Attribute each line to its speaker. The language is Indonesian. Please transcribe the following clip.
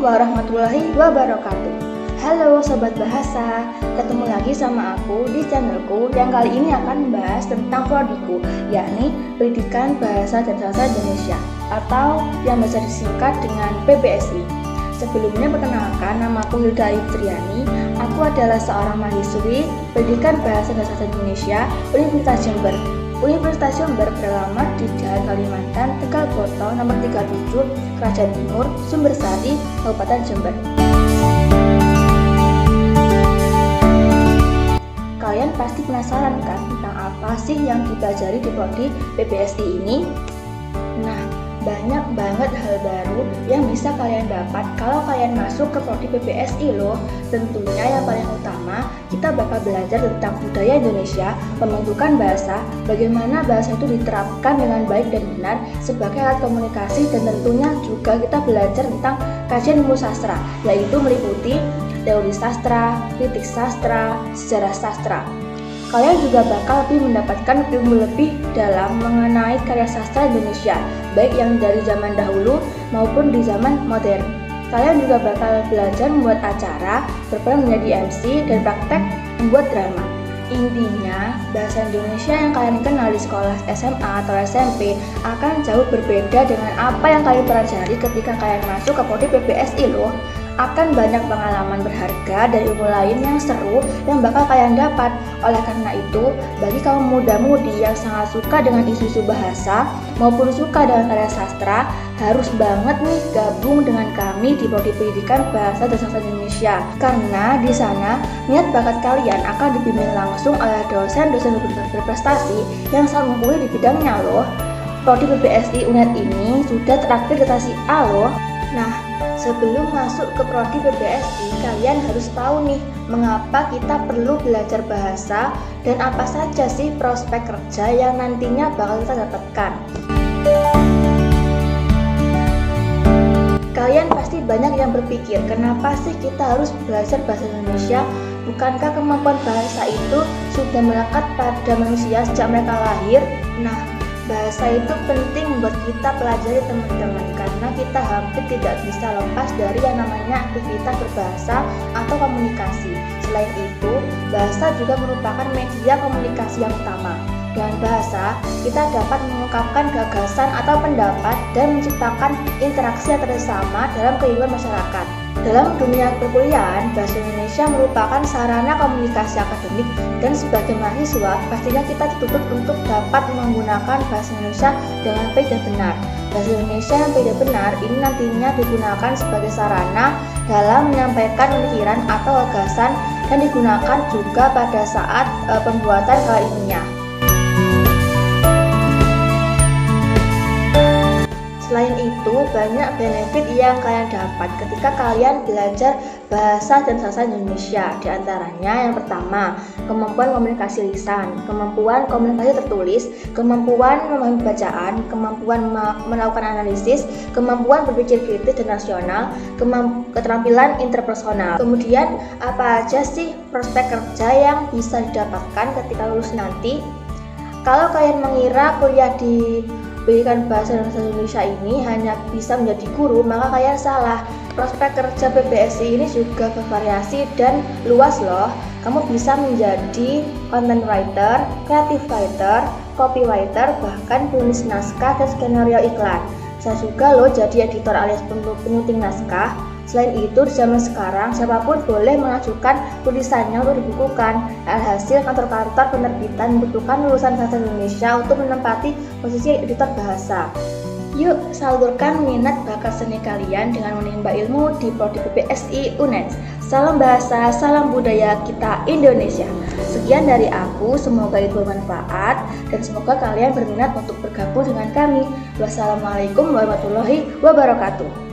Speaker 1: warahmatullahi wabarakatuh. Halo Sobat Bahasa, ketemu lagi sama aku di channelku yang kali ini akan membahas tentang prodiku, yakni Pendidikan Bahasa dan Sastra Indonesia atau yang bisa disingkat dengan PBSI. Sebelumnya perkenalkan, namaku Hilda Itriani. Aku adalah seorang mahasiswi Pendidikan Bahasa dan Sastra Indonesia Universitas Jember. Universitas Jember beralamat di Jalan Kalimantan, Tegal Botol, nomor 37, Kerajaan Timur, Sumbersari, Kabupaten Jember. Kalian pasti penasaran kan tentang apa sih yang dipelajari di prodi PBSI ini? Nah, banyak banget hal baru yang bisa kalian dapat kalau kalian masuk ke prodi PBSI loh. Tentunya yang paling utama, kita bakal belajar tentang budaya Indonesia, pembentukan bahasa, bagaimana bahasa itu diterapkan dengan baik dan benar sebagai alat komunikasi, dan tentunya juga kita belajar tentang kajian ilmu sastra, yaitu meliputi teori sastra, kritik sastra, sejarah sastra. Kalian juga bakal lebih mendapatkan ilmu lebih dalam mengenai karya sastra Indonesia, baik yang dari zaman dahulu maupun di zaman modern. Kalian juga bakal belajar membuat acara, berperan menjadi MC, dan praktek membuat drama. Intinya, bahasa Indonesia yang kalian kenal di sekolah SMA atau SMP akan jauh berbeda dengan apa yang kalian pelajari ketika kalian masuk ke prodi PBSI loh. Akan banyak pengalaman berharga dan ilmu lain yang seru yang bakal kalian dapat. Oleh karena itu, bagi kaum muda-mudi yang sangat suka dengan isu-isu bahasa maupun suka dengan karya sastra, harus banget nih gabung dengan kami di Prodi Pendidikan Bahasa dan Sastra Indonesia. Karena di sana, minat bakat kalian akan dibimbing langsung oleh dosen-dosen berprestasi yang sangat mumpuni di bidangnya loh. Prodi PBSI UNED ini sudah terakreditasi A loh. Nah, sebelum masuk ke prodi PBSI, kalian harus tahu nih mengapa kita perlu belajar bahasa dan apa saja sih prospek kerja yang nantinya bakal kita dapatkan. Kalian pasti banyak yang berpikir, kenapa sih kita harus belajar bahasa Indonesia? Bukankah kemampuan bahasa itu sudah melekat pada manusia sejak mereka lahir? Nah, bahasa itu penting buat kita pelajari teman-teman, karena kita hampir tidak bisa lepas dari yang namanya aktivitas berbahasa atau komunikasi. Selain itu, bahasa juga merupakan media komunikasi yang utama. Dengan bahasa, kita dapat mengungkapkan gagasan atau pendapat dan menciptakan interaksi yang sesama dalam kehidupan masyarakat. Dalam dunia perkuliahan, bahasa Indonesia merupakan sarana komunikasi akademik, dan sebagai mahasiswa, pastinya kita dituntut untuk dapat menggunakan bahasa Indonesia dengan baik dan benar. Bahasa Indonesia yang baik dan benar ini nantinya digunakan sebagai sarana dalam menyampaikan pemikiran atau gagasan, dan digunakan juga pada saat pembuatan karya ilmiah. Selain itu, banyak benefit yang kalian dapat ketika kalian belajar bahasa dan sastra Indonesia. Di antaranya, yang pertama, kemampuan komunikasi lisan, kemampuan komunikasi tertulis, kemampuan memahami bacaan, kemampuan melakukan analisis, kemampuan berpikir kritis dan rasional, keterampilan interpersonal. Kemudian, apa aja sih prospek kerja yang bisa didapatkan ketika lulus nanti? Kalau kalian mengira kuliah di Pendidikan Bahasa dan Sastra Indonesia ini hanya bisa menjadi guru, maka kalian salah. Prospek kerja PBSI ini juga bervariasi dan luas loh. Kamu bisa menjadi content writer, creative writer, copywriter, bahkan penulis naskah dan skenario iklan. Bisa juga loh jadi editor alias penyunting naskah. Selain itu, di zaman sekarang, siapapun boleh mengajukan tulisannya untuk dibukukan. Alhasil, kantor-kantor penerbitan membutuhkan lulusan sastra Indonesia untuk menempati posisi editor bahasa. Yuk, salurkan minat bakat seni kalian dengan menimba ilmu di Prodi PBSI UNED. Salam bahasa, salam budaya kita Indonesia. Sekian dari aku, semoga itu bermanfaat dan semoga kalian berminat untuk bergabung dengan kami. Wassalamualaikum warahmatullahi wabarakatuh.